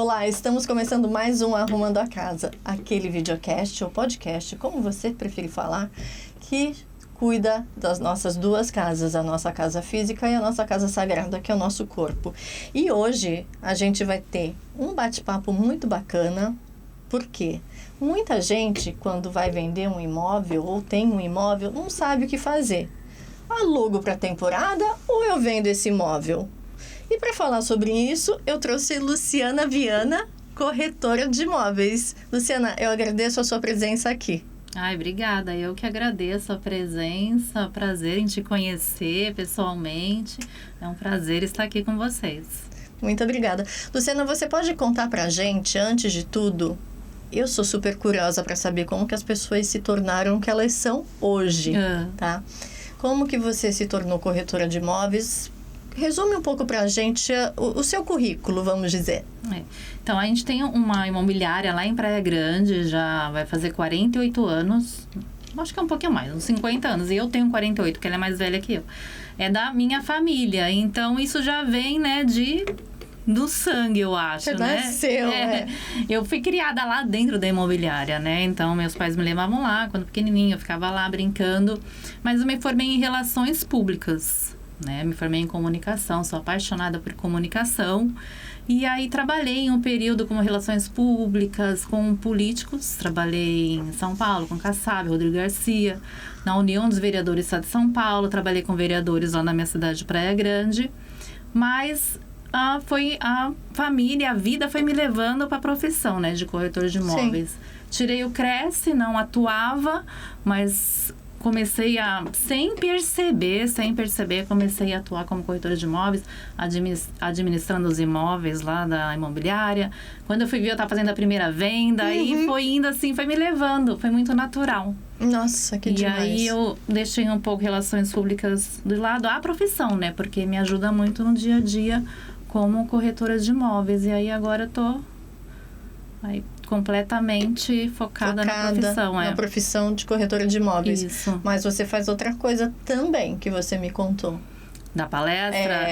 Olá, estamos começando mais um Arrumando a Casa, aquele videocast ou podcast, como você preferir falar, que cuida das nossas duas casas, a nossa casa física e a nossa casa sagrada, que é o nosso corpo. E hoje a gente vai ter um bate-papo muito bacana, porque muita gente, quando vai vender um imóvel ou tem um imóvel, não sabe o que fazer. Alugo para temporada ou eu vendo esse imóvel? E para falar sobre isso, eu trouxe Luciana Viana, corretora de imóveis. Luciana, eu agradeço a sua presença aqui. Ai, obrigada. Eu que agradeço a presença, prazer em te conhecer pessoalmente. É um prazer estar aqui com vocês. Muito obrigada. Luciana, você pode contar pra gente, antes de tudo, eu sou super curiosa para saber como que as pessoas se tornaram o que elas são hoje, tá? Como que você se tornou corretora de imóveis? Resume um pouco pra gente o seu currículo, vamos dizer. Então, a gente tem uma imobiliária lá em Praia Grande, já vai fazer 48 anos, acho que é um pouquinho mais, uns 50 anos, e eu tenho 48, porque ela é mais velha que eu. É da minha família, então isso já vem, né, do sangue, eu acho, Você né? nasceu, Eu fui criada lá dentro da imobiliária, né? Então, meus pais me levavam lá, quando pequenininha, eu ficava lá brincando, mas eu me formei em relações públicas, né? Me formei em comunicação, sou apaixonada por comunicação. E aí trabalhei em um período como relações públicas, com políticos. Trabalhei em São Paulo, com Kassab, Rodrigo Garcia, na União dos Vereadores do Estado de São Paulo. Trabalhei com vereadores lá na minha cidade de Praia Grande. Mas foi a família, a vida foi me levando para a profissão, né, de corretor de imóveis. Sim. Tirei o Cresce, não atuava, mas comecei sem perceber, comecei a atuar como corretora de imóveis, administrando os imóveis lá da imobiliária. Quando eu fui ver, eu estava fazendo a primeira venda, e foi indo assim, foi me levando, foi muito natural. Nossa, que demais. E aí eu deixei um pouco relações públicas do lado, a profissão, né, porque me ajuda muito no dia a dia como corretora de imóveis. E aí agora eu tô completamente focada na profissão. Na profissão de corretora de imóveis. Isso. Mas você faz outra coisa também, que você me contou. Da palestra?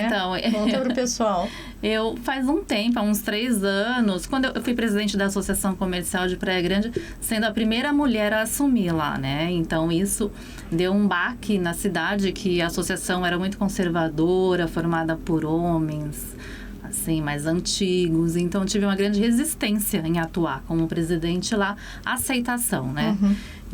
Então... Conta pro pessoal. Eu, faz um tempo, há uns 3 anos, quando eu fui presidente da Associação Comercial de Praia Grande, sendo a primeira mulher a assumir lá, né? Então, isso deu um baque na cidade, que a associação era muito conservadora, formada por homens, assim, mais antigos. Então, tive uma grande resistência em atuar como presidente lá, aceitação, né?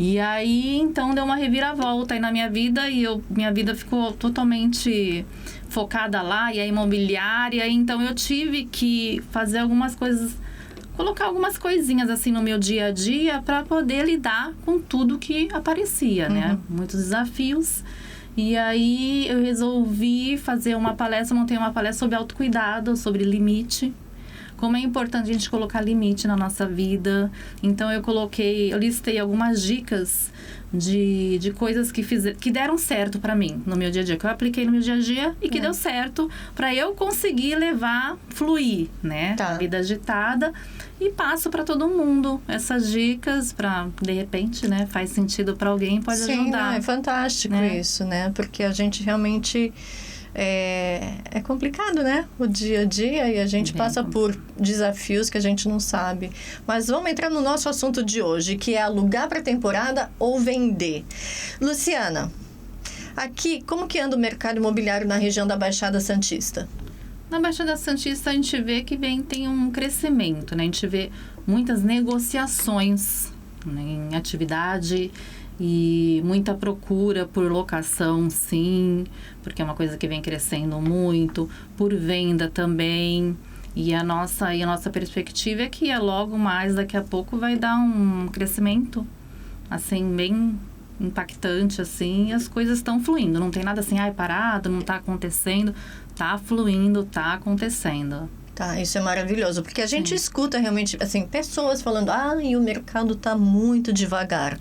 E aí, então, deu uma reviravolta aí na minha vida, e minha vida ficou totalmente focada lá, e a imobiliária. Então, eu tive que fazer algumas coisas, colocar algumas coisinhas assim no meu dia a dia para poder lidar com tudo que aparecia, né? Muitos desafios. E aí eu resolvi fazer uma palestra, montei uma palestra sobre autocuidado, sobre limite. Como é importante a gente colocar limite na nossa vida. Então eu listei algumas dicas de coisas que deram certo para mim no meu dia a dia, que eu apliquei no meu dia a dia e que deu certo para eu conseguir fluir, né? A vida agitada. E passo para todo mundo essas dicas para, de repente, né, faz sentido para alguém, pode ajudar. Sim, é fantástico isso, né? Porque a gente realmente é complicado, né? O dia a dia, e a gente passa por desafios que a gente não sabe. Mas vamos entrar no nosso assunto de hoje, que é alugar para temporada ou vender. Luciana, aqui, como que anda o mercado imobiliário na região da Baixada Santista? Na Baixada Santista a gente vê que tem um crescimento, né? A gente vê muitas negociações, né, em atividade, e muita procura por locação, sim, porque é uma coisa que vem crescendo muito, por venda também. E a nossa perspectiva é que logo mais, daqui a pouco, vai dar um crescimento, assim, bem impactante, assim, e as coisas estão fluindo. Não tem nada assim, parado, não está acontecendo. Tá fluindo, tá acontecendo. Tá, isso é maravilhoso, porque a gente escuta realmente, assim, pessoas falando, e o mercado tá muito devagar.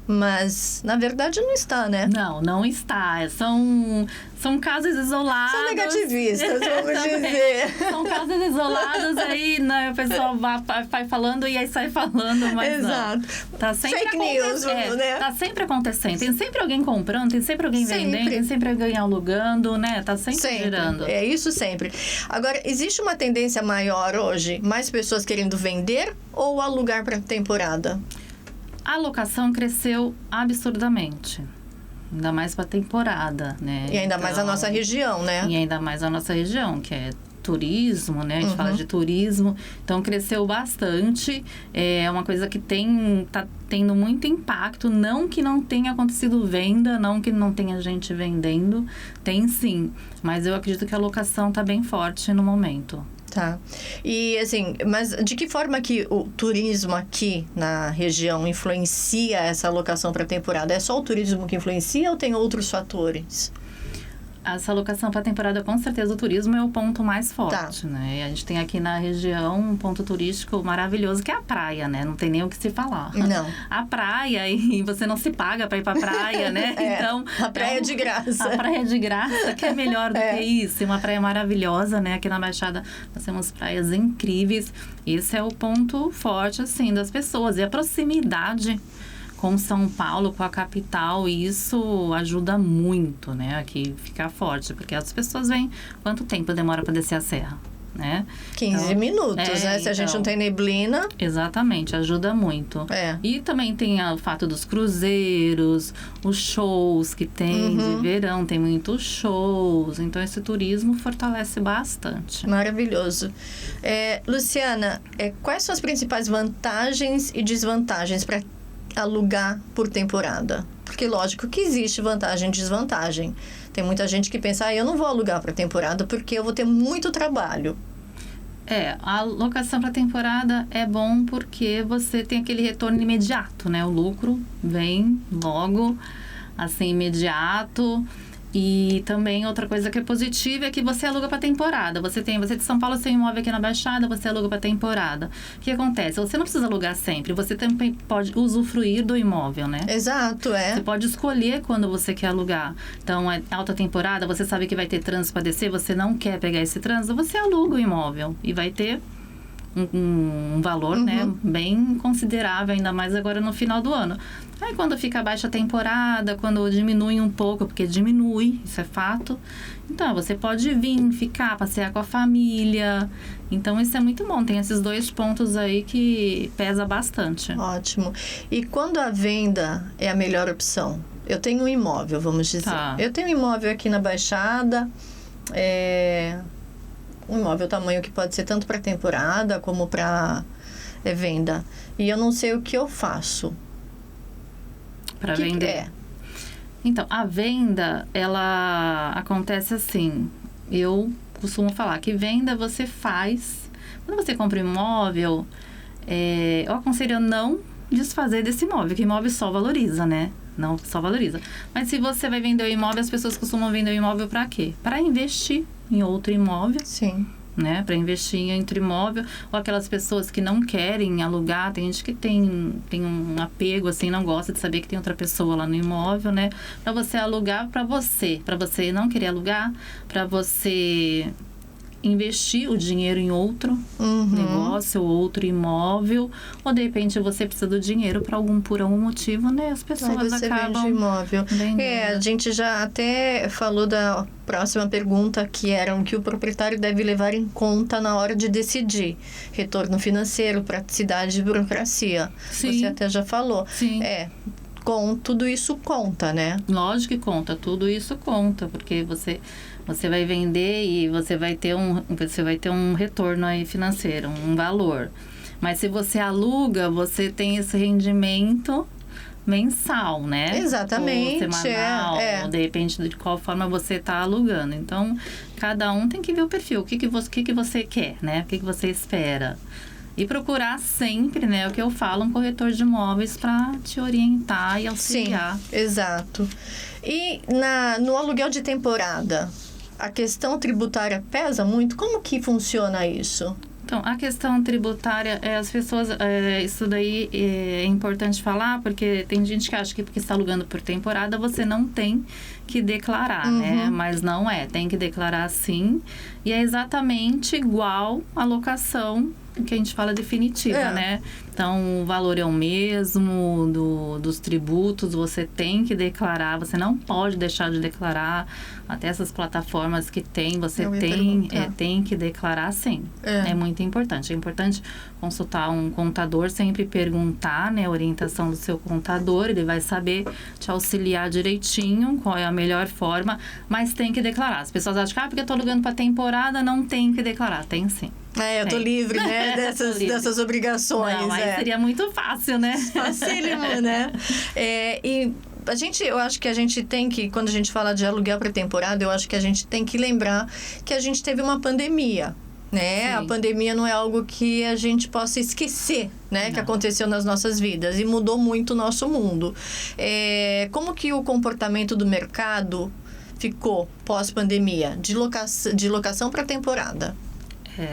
Mas, na verdade, não está, né? Não está. São casos isolados. São negativistas, vamos Também. dizer. São casos isolados, aí né, o pessoal vai falando e aí sai falando, mas Exato. não. Tá sempre Fake news, né? Tá sempre acontecendo. Tem sempre alguém comprando, tem sempre alguém vendendo, tem sempre alguém alugando, né? Tá sempre girando. É isso sempre. Agora, existe uma tendência maior hoje? Mais pessoas querendo vender ou alugar para temporada? A locação cresceu absurdamente. Ainda mais para temporada, né? E ainda mais a nossa região, né? E ainda mais a nossa região, que é turismo, né? A gente fala de turismo. Então, cresceu bastante. É uma coisa que tá tendo muito impacto. Não que não tenha acontecido venda, não que não tenha gente vendendo. Tem sim. Mas eu acredito que a locação tá bem forte no momento. Tá. E assim, mas de que forma que o turismo aqui na região influencia essa alocação para temporada? É só o turismo que influencia ou tem outros fatores? Essa alocação para temporada, com certeza, o turismo é o ponto mais forte, né? E a gente tem aqui na região um ponto turístico maravilhoso, que é a praia, né? Não tem nem o que se falar. Não. A praia, e você não se paga para ir para a praia, né? Então, a praia é de graça. A praia é de graça, que é melhor do que isso. E uma praia maravilhosa, né? Aqui na Baixada, nós temos praias incríveis. Esse é o ponto forte, assim, das pessoas. E a proximidade com São Paulo, com a capital, isso ajuda muito, né? Aqui ficar forte, porque as pessoas vêm... Quanto tempo demora para descer a serra, né? 15 minutos, né? Se a gente não tem neblina... Exatamente, ajuda muito. E também tem o fato dos cruzeiros, os shows que tem de verão, tem muitos shows. Então, esse turismo fortalece bastante. Maravilhoso. Luciana, quais são as principais vantagens e desvantagens para alugar por temporada? Porque lógico que existe vantagem e desvantagem. Tem muita gente que pensa, eu não vou alugar para temporada porque eu vou ter muito trabalho. A locação para temporada é bom porque você tem aquele retorno imediato, né? O lucro vem logo, assim, imediato. E também outra coisa que é positiva é que você aluga para temporada. Você de São Paulo, você tem um imóvel aqui na Baixada, você aluga para temporada. O que acontece? Você não precisa alugar sempre, você também pode usufruir do imóvel, né? Exato, Você pode escolher quando você quer alugar. Então, é alta temporada, você sabe que vai ter trânsito para descer, você não quer pegar esse trânsito, você aluga o imóvel e vai ter um valor, né, bem considerável, ainda mais agora no final do ano. Aí quando fica baixa a temporada, quando diminui um pouco, porque diminui, isso é fato. Então, você pode vir, ficar, passear com a família. Então, isso é muito bom. Tem esses dois pontos aí que pesa bastante. Ótimo. E quando a venda é a melhor opção? Eu tenho um imóvel, vamos dizer. Eu tenho um imóvel aqui na Baixada, um imóvel tamanho que pode ser tanto para temporada como para venda. E eu não sei o que eu faço. Para vender? Então, a venda, ela acontece assim. Eu costumo falar que venda você faz... Quando você compra um imóvel, eu aconselho a não desfazer desse imóvel, que imóvel só valoriza, né? Não só valoriza. Mas se você vai vender o imóvel, as pessoas costumam vender o imóvel para quê? Para investir em outro imóvel. Sim. Né, para investir em outro imóvel, ou aquelas pessoas que não querem alugar, tem gente que tem um apego, assim, não gosta de saber que tem outra pessoa lá no imóvel, né, para você alugar para você não querer alugar, para você investir o dinheiro em outro negócio, ou outro imóvel, ou de repente você precisa do dinheiro por algum motivo, né? As pessoas acabam vende imóvel. A gente já até falou da próxima pergunta, que era o que o proprietário deve levar em conta na hora de decidir. Retorno financeiro, praticidade e burocracia. Sim. Você até já falou. Sim. Tudo isso conta, né? Lógico que conta, tudo isso conta, porque você vai vender e você vai ter um retorno aí financeiro, um valor. Mas se você aluga, você tem esse rendimento mensal, né? Exatamente. Ou semanal, ou de repente de qual forma você está alugando. Então, cada um tem que ver o perfil, o que você quer, né? O que você espera. E procurar sempre, né, o que eu falo, um corretor de imóveis para te orientar e auxiliar. Sim, exato. E no aluguel de temporada, a questão tributária pesa muito? Como que funciona isso? Então, a questão tributária, as pessoas, isso daí é importante falar, porque tem gente que acha que porque está alugando por temporada, você não tem que declarar, né? Mas não é, tem que declarar sim. E é exatamente igual a locação que a gente fala definitiva, né? Então, o valor é o mesmo dos tributos, você tem que declarar, você não pode deixar de declarar. Até essas plataformas que tem, você tem que declarar sim. É muito importante. É importante consultar um contador, sempre perguntar, né, a orientação do seu contador, ele vai saber te auxiliar direitinho, qual é a melhor forma, mas tem que declarar. As pessoas acham que, porque eu tô alugando para temporada, não tem que declarar. Tem sim. Eu tô livre, né, dessas obrigações. Não, aí seria muito fácil, né? Facílimo, né? Eu acho que a gente tem que, quando a gente fala de aluguel para temporada, eu acho que a gente tem que lembrar que a gente teve uma pandemia, né? Sim. A pandemia não é algo que a gente possa esquecer, né? Não. Que aconteceu nas nossas vidas e mudou muito o nosso mundo. Como que o comportamento do mercado ficou pós-pandemia, de locação para temporada?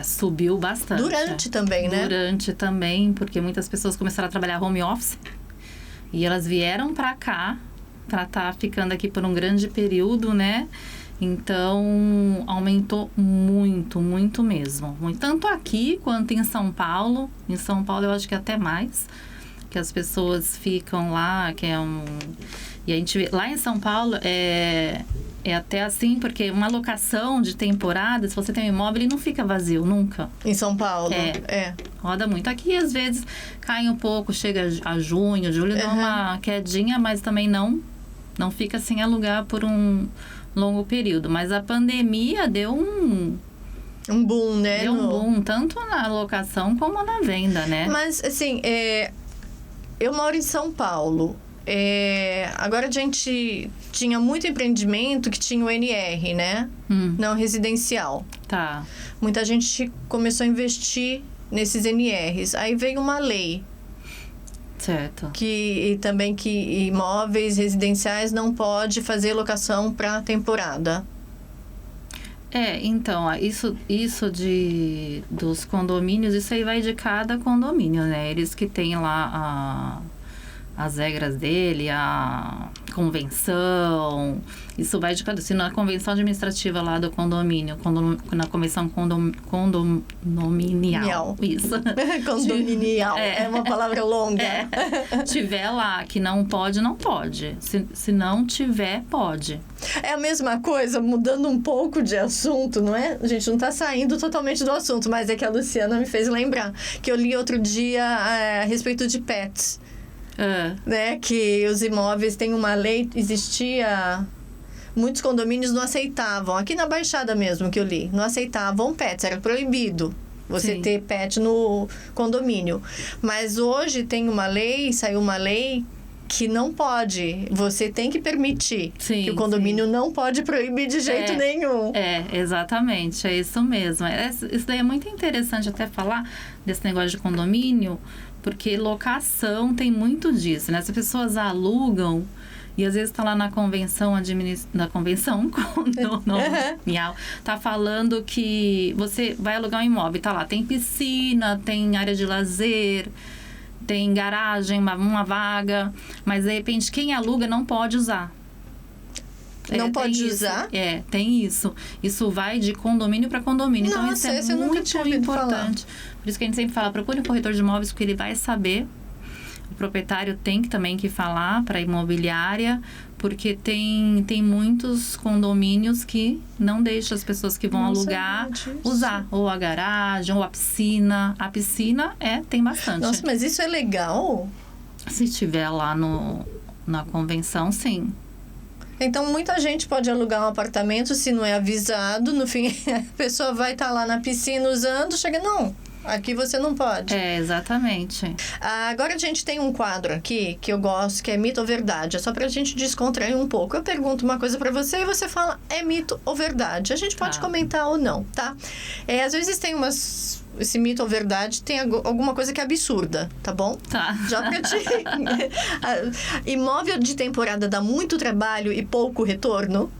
Subiu bastante. Durante também, né? Durante também, porque muitas pessoas começaram a trabalhar home office e elas vieram para cá para estar ficando aqui por um grande período, né? Então, aumentou muito, muito mesmo. Tanto aqui quanto em São Paulo. Em São Paulo, eu acho que até mais. Que as pessoas ficam lá, E a gente vê, lá em São Paulo, é até assim, porque uma locação de temporada, se você tem um imóvel, ele não fica vazio, nunca. Em São Paulo? Roda muito. Aqui, às vezes, cai um pouco, chega a junho, julho, dá uma quedinha, mas também não fica sem alugar por um longo período. Mas a pandemia deu um boom, né? Deu um boom, tanto na locação como na venda, né? Mas, assim, eu moro em São Paulo. Agora a gente tinha muito empreendimento que tinha o NR, né? Não residencial. Tá. Muita gente começou a investir nesses NRs. Aí veio uma lei. Certo. E também que imóveis residenciais não pode fazer locação para temporada. Então, isso dos condomínios, isso aí vai de cada condomínio, né? Eles que têm lá as regras dele, a convenção, isso vai de cada... Se na convenção administrativa lá do condomínio, na convenção condominial, isso. Condominial, é uma palavra longa. Tiver lá que não pode, não pode. Se não tiver, pode. É a mesma coisa, mudando um pouco de assunto, não é? A gente não está saindo totalmente do assunto, mas é que a Luciana me fez lembrar que eu li outro dia a respeito de pets. Né? Que os imóveis têm uma lei, muitos condomínios não aceitavam, aqui na Baixada mesmo que eu li, não aceitavam pets, era proibido você ter pet no condomínio. Mas hoje saiu uma lei que não pode, você tem que permitir, que o condomínio não pode proibir de jeito nenhum. Exatamente, é isso mesmo. Isso daí é muito interessante até falar desse negócio de condomínio, porque locação tem muito disso, né? As pessoas alugam e às vezes tá lá na convenção condominial, tá falando que você vai alugar um imóvel, tá lá, tem piscina, tem área de lazer, tem garagem, uma vaga, mas de repente quem aluga não pode usar. Não pode usar? Tem isso. Isso vai de condomínio para condomínio. Nossa, então, isso é muito importante. Falar. Por isso que a gente sempre fala, procure um corretor de imóveis, porque ele vai saber. O proprietário tem também que falar para a imobiliária, porque tem muitos condomínios que não deixam as pessoas que vão alugar usar ou a garagem ou a piscina. A piscina tem bastante. Nossa, mas isso é legal? Se estiver lá na convenção, sim. Então, muita gente pode alugar um apartamento se não é avisado. No fim, a pessoa vai estar lá na piscina usando, chega, não, aqui você não pode. Exatamente. Agora a gente tem um quadro aqui que eu gosto, que é mito ou verdade. É só pra gente descontrair um pouco. Eu pergunto uma coisa pra você e você fala, é mito ou verdade? A gente pode comentar ou não, tá? Às vezes tem esse mito ou verdade tem alguma coisa que é absurda, tá bom? Tá. Já pra ti. Imóvel de temporada dá muito trabalho e pouco retorno?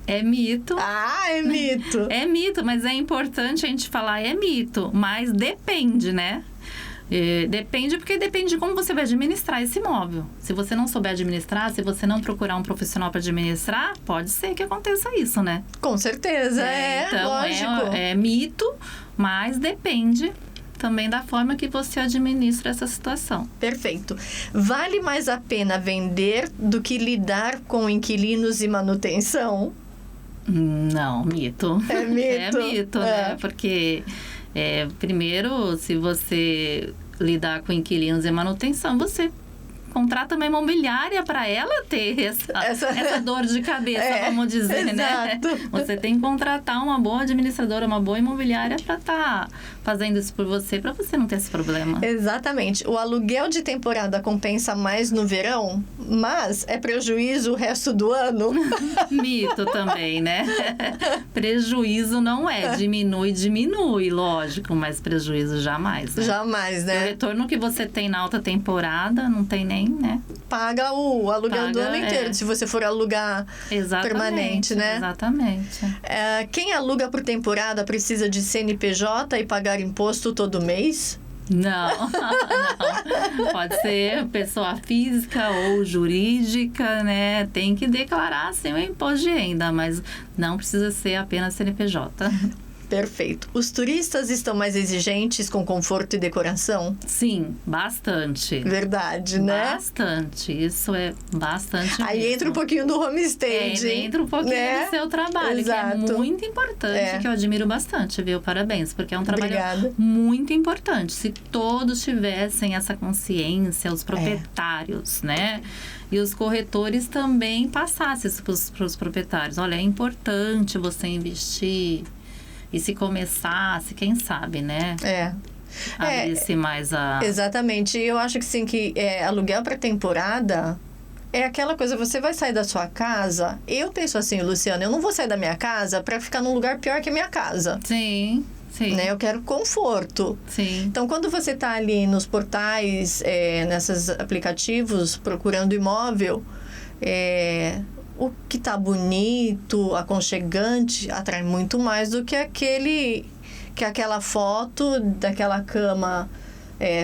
É mito. Ah, é mito. É mito, mas é importante a gente falar é mito, mas depende, né? Depende, porque depende de como você vai administrar esse imóvel. Se você não souber administrar, se você não procurar um profissional para administrar, pode ser que aconteça isso, né? Com certeza, Então, lógico. É mito, mas depende também da forma que você administra essa situação. Perfeito. Vale mais a pena vender do que lidar com inquilinos e manutenção? Não, mito. É mito. É mito, né? Porque, primeiro, se você lidar com inquilinos e manutenção, você contrata uma imobiliária para ela ter essa dor de cabeça, vamos dizer, exato. né? Você tem que contratar uma boa administradora, uma boa imobiliária para estar fazendo isso por você, para você não ter esse problema. Exatamente. O aluguel de temporada compensa mais no verão, mas é prejuízo o resto do ano? Mito também, né? Prejuízo não é. Diminui, lógico, mas prejuízo jamais, né? Jamais, O né? retorno que você tem na alta temporada não tem nem, né? Paga o aluguel do Paga, ano inteiro, se você for alugar permanente, né? Exatamente. Quem aluga por temporada precisa de CNPJ e pagar imposto todo mês? Não. Pode ser pessoa física ou jurídica, né? Tem que declarar, sim, o imposto de renda, mas não precisa ser apenas CNPJ. Perfeito. Os turistas estão mais exigentes com conforto e decoração? Sim, bastante. Verdade, né? Bastante. Isso é bastante Aí mesmo. entra um pouquinho do homestaging. Entra um pouquinho né? do seu trabalho, Exato. que é muito importante, que eu admiro bastante, viu? Parabéns, porque é um trabalho Obrigada. muito importante. Se todos tivessem essa consciência, os proprietários, né? E os corretores também passassem isso para os proprietários. Olha, é importante você investir. E se começasse, quem sabe, né? Abrisse mais a... Exatamente. Eu acho que sim, que aluguel para temporada é aquela coisa, você vai sair da sua casa. Eu penso assim, Luciana, eu não vou sair da minha casa para ficar num lugar pior que a minha casa. Sim. Né? Eu quero conforto. Sim. Então, quando você está ali nos portais, nesses aplicativos, procurando imóvel, o que está bonito, aconchegante, atrai muito mais do que aquela foto daquela cama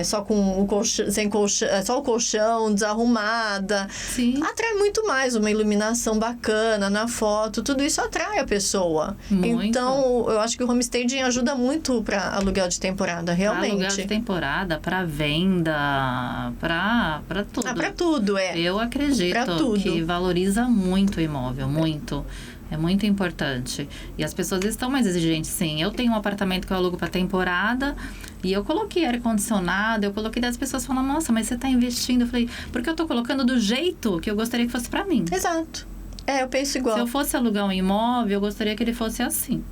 só com o colchão, sem colchão, só o colchão, desarrumada. Sim. Atrai muito mais, uma iluminação bacana na foto, tudo isso atrai a pessoa. Muito. Então, eu acho que o homestaging ajuda muito para aluguel de temporada, realmente. Para aluguel de temporada, para venda, para tudo. Para tudo, Eu acredito que valoriza muito o imóvel, muito. É muito importante. E as pessoas estão mais exigentes, sim. Eu tenho um apartamento que eu alugo para temporada e eu coloquei ar-condicionado, eu coloquei das pessoas falando, nossa, mas você está investindo. Eu falei, porque eu estou colocando do jeito que eu gostaria que fosse para mim. Exato. Eu penso igual. Se eu fosse alugar um imóvel, eu gostaria que ele fosse assim.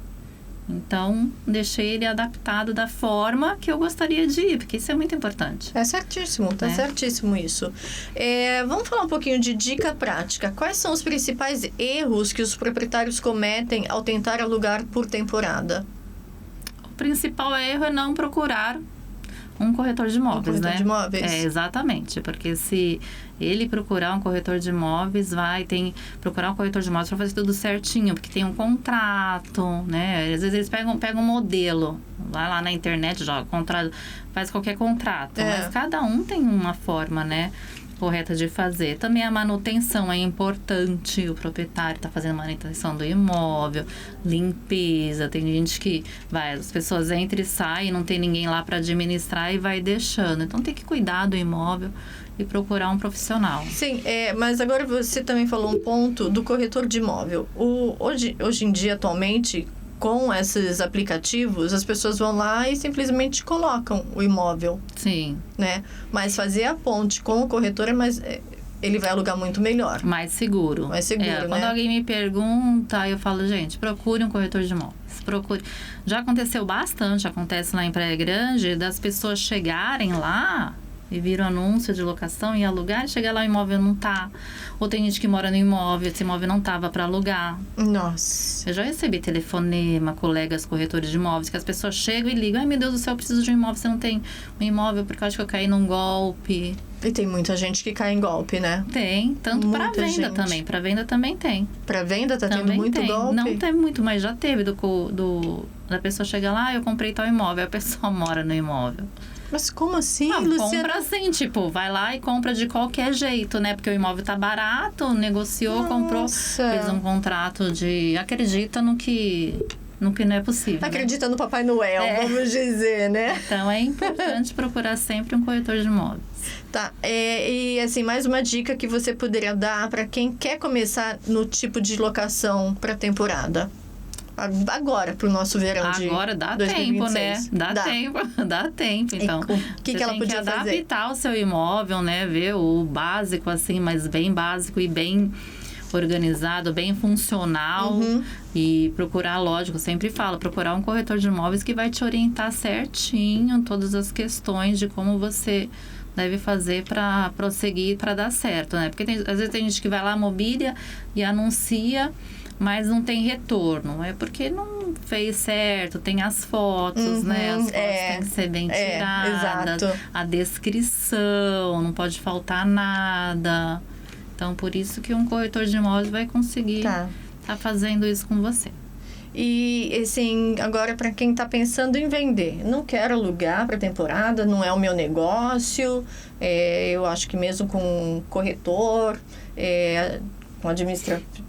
Então, deixei ele adaptado da forma que eu gostaria de ir, porque isso é muito importante. É certíssimo, certíssimo isso. Vamos falar um pouquinho de dica prática. Quais são os principais erros que os proprietários cometem ao tentar alugar por temporada? O principal erro é não procurar um corretor de imóveis, né? De imóveis. Exatamente, porque se ele procurar um corretor de imóveis, procurar um corretor de imóveis para fazer tudo certinho, porque tem um contrato, né? Às vezes eles pegam um modelo, vai lá na internet, joga contrato, faz qualquer contrato, mas cada um tem uma forma, né? Correta de fazer. Também a manutenção é importante, o proprietário está fazendo manutenção do imóvel, limpeza, tem gente que as pessoas entram e saem, não tem ninguém lá para administrar e vai deixando. Então tem que cuidar do imóvel e procurar um profissional. Sim, mas agora você também falou um ponto do corretor de imóvel. Hoje em dia, atualmente, com esses aplicativos, as pessoas vão lá e simplesmente colocam o imóvel. Sim. Né? Mas fazer a ponte com o corretor ele vai alugar muito melhor. Mais seguro. Mais seguro, né? Quando alguém me pergunta, eu falo, gente, procure um corretor de imóveis. Procure. Já aconteceu bastante, acontece lá em Praia Grande, das pessoas chegarem lá e vira um anúncio de locação e alugar, chega lá o imóvel não tá. Ou tem gente que mora no imóvel, esse imóvel não tava para alugar. Nossa. Eu já recebi telefonema, colegas corretores de imóveis, que as pessoas chegam e ligam, ai meu Deus do céu, eu preciso de um imóvel, você não tem um imóvel porque eu acho que eu caí num golpe. E tem muita gente que cai em golpe, né? Tem, tanto para Muita venda gente. também. Para venda também tem. Pra venda tá tendo Também muito tem. golpe? Não tem muito, mas já teve da pessoa chegar lá, eu comprei tal imóvel, a pessoa mora no imóvel. Mas como assim, Ah, Luciana? compra assim, tipo, vai lá e compra de qualquer jeito, né? Porque o imóvel tá barato, negociou, comprou, Nossa. fez um contrato de... Acredita no que não é possível, né? Acredita no Papai Noel, vamos dizer, né? Então, é importante procurar sempre um corretor de imóveis. Tá, e assim, mais uma dica que você poderia dar para quem quer começar no tipo de locação para temporada. Agora, pro nosso verão de Agora dá 2026. tempo, né? Dá tempo. Então, o que ela podia tem que fazer? adaptar o seu imóvel, né? Ver o básico, assim, mas bem básico e bem organizado, bem funcional. E procurar, lógico, sempre falo, procurar um corretor de imóveis que vai te orientar certinho todas as questões de como você deve fazer para prosseguir, para dar certo, né? Porque às vezes tem gente que vai lá, mobília e anuncia, mas não tem retorno. É porque não fez certo, tem as fotos, né? As fotos têm que ser bem tiradas. Exato. A descrição, não pode faltar nada. Então, por isso que um corretor de imóveis vai conseguir tá fazendo isso com você. E, assim, agora para quem está pensando em vender, não quero alugar para temporada, não é o meu negócio, eu acho que mesmo com um corretor, com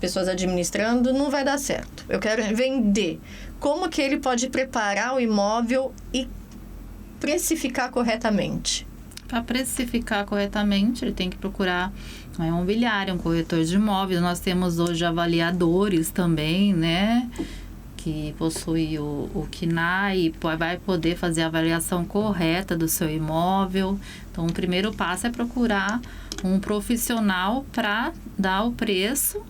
pessoas administrando, não vai dar certo. Eu quero vender. Como que ele pode preparar o imóvel e precificar corretamente? Para precificar corretamente, ele tem que procurar uma imobiliária, um corretor de imóveis. Nós temos hoje avaliadores também, né? Que possui o CNAE e vai poder fazer a avaliação correta do seu imóvel. Então, o primeiro passo é procurar um profissional para dar o preço,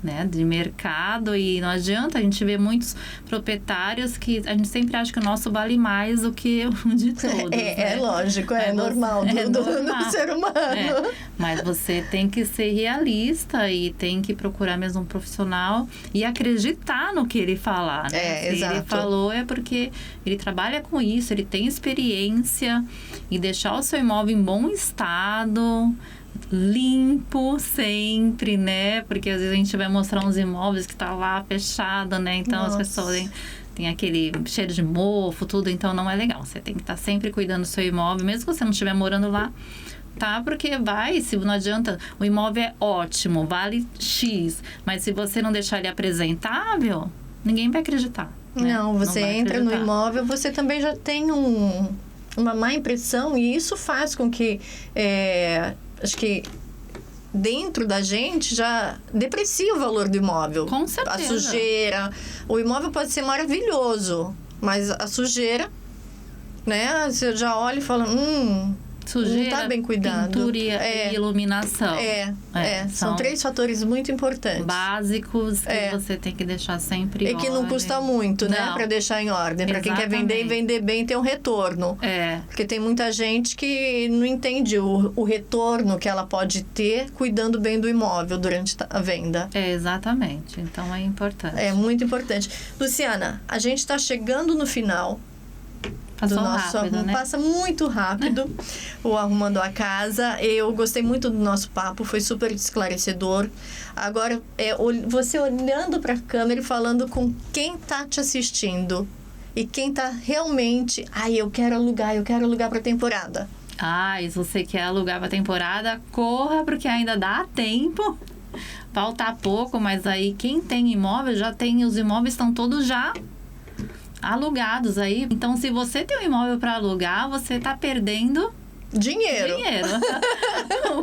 né, de mercado. E não adianta, a gente vê muitos proprietários que a gente sempre acha que o nosso vale mais do que o de todos. É lógico, é normal do ser humano. Mas você tem que ser realista e tem que procurar mesmo um profissional e acreditar no que ele falar, né? Se exato. ele falou é porque ele trabalha com isso, ele tem experiência, e deixar o seu imóvel em bom estado, limpo sempre, né? Porque às vezes a gente vai mostrar uns imóveis que tá lá fechado, né? Então as pessoas tem aquele cheiro de mofo, tudo, então não é legal. Você tem que estar sempre cuidando do seu imóvel, mesmo que você não estiver morando lá, tá? Porque se não adianta, o imóvel é ótimo, vale X, mas se você não deixar ele apresentável, ninguém vai acreditar. Né? Não, você entra no imóvel, você também já tem uma má impressão, e isso faz com que acho que dentro da gente já deprecia o valor do imóvel. Com certeza. A sujeira. O imóvel pode ser maravilhoso, mas a sujeira, né? Você já olha e fala, sujeira, não tá bem cuidado. Pintura e iluminação. São 3 fatores muito importantes. Básicos que você tem que deixar sempre em ordem. E que não custa muito, né? Para deixar em ordem. Para quem quer vender e vender bem, ter um retorno. Porque tem muita gente que não entende o retorno que ela pode ter cuidando bem do imóvel durante a venda. Exatamente. Então, é importante. É muito importante. Luciana, a gente está chegando no final. Passou rápido, né? Passa muito rápido o Arrumando a Casa. Eu gostei muito do nosso papo, foi super esclarecedor. Agora, você olhando para a câmera e falando com quem tá te assistindo e quem tá realmente, eu quero alugar para temporada. E se você quer alugar para temporada, corra, porque ainda dá tempo. Falta pouco, mas aí quem tem imóvel, os imóveis estão todos já alugados aí. Então, se você tem um imóvel para alugar, você tá perdendo dinheiro.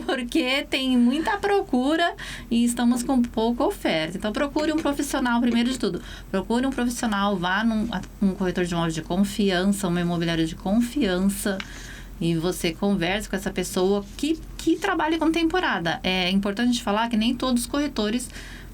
Porque tem muita procura e estamos com pouca oferta. Então, procure um profissional, primeiro de tudo. Procure um profissional, vá num corretor de imóveis de confiança, uma imobiliária de confiança, e você converse com essa pessoa que trabalha com temporada. É importante falar que nem todos os corretores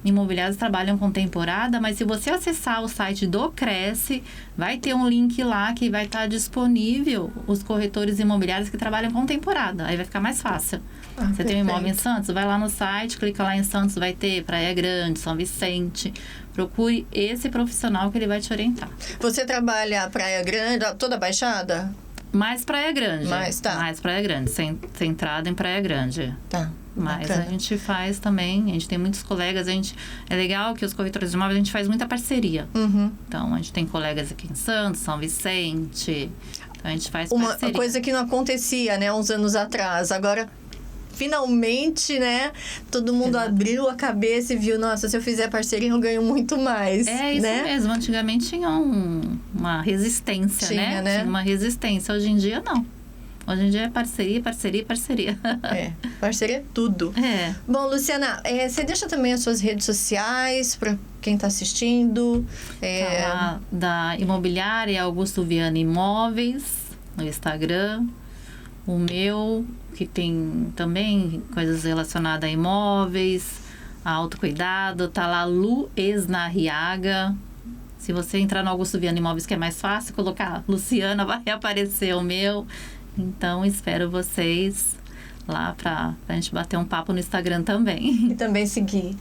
imobiliárias trabalham com temporada, mas se você acessar o site do Cresce, vai ter um link lá que vai estar disponível os corretores imobiliários que trabalham com temporada. Aí vai ficar mais fácil. Você tem um imóvel em Santos, vai lá no site, clica lá em Santos, vai ter Praia Grande, São Vicente. Procure esse profissional que ele vai te orientar. Você trabalha Praia Grande, toda a Baixada? Mais Praia Grande. Mais Praia Grande, centrado em Praia Grande. Tá. Mas bacana. a gente faz também, a gente tem muitos colegas, é legal que os corretores de imóveis a gente faz muita parceria. Então, a gente tem colegas aqui em Santos, São Vicente, então a gente faz parceria. Uma coisa que não acontecia, né, uns anos atrás, agora... Finalmente, né? Todo mundo abriu a cabeça e viu, nossa, se eu fizer parceria eu ganho muito mais. É isso mesmo. Antigamente tinha uma resistência, né? Tinha uma resistência. Hoje em dia, não. Hoje em dia é parceria, parceria, parceria. Parceria é tudo. Bom, Luciana, você deixa também as suas redes sociais para quem está assistindo? Da imobiliária Augusto Viana Imóveis, no Instagram. O meu, que tem também coisas relacionadas a imóveis, a autocuidado, tá lá Lu Esnarriaga. Se você entrar no Augusto Viana Imóveis, que é mais fácil, colocar Luciana, vai aparecer o meu. Então, espero vocês lá pra gente bater um papo no Instagram também. E também seguir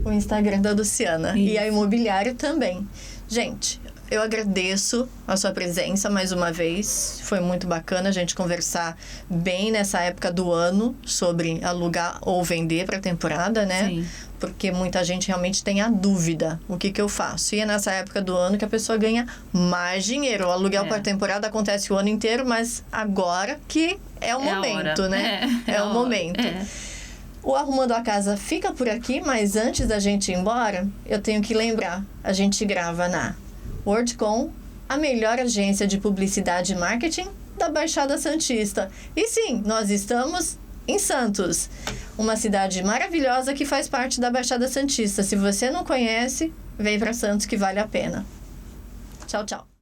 o Instagram da Luciana. Isso. E a Imobiliário também. Gente... Eu agradeço a sua presença mais uma vez. Foi muito bacana a gente conversar bem nessa época do ano sobre alugar ou vender para a temporada, né? Sim. Porque muita gente realmente tem a dúvida. O que eu faço? E é nessa época do ano que a pessoa ganha mais dinheiro. O aluguel para temporada acontece o ano inteiro, mas agora que é o momento, né? É o momento. O Arrumando a Casa fica por aqui, mas antes da gente ir embora, eu tenho que lembrar. A gente grava na WordCom, a melhor agência de publicidade e marketing da Baixada Santista. E sim, nós estamos em Santos, uma cidade maravilhosa que faz parte da Baixada Santista. Se você não conhece, vem para Santos que vale a pena. Tchau, tchau.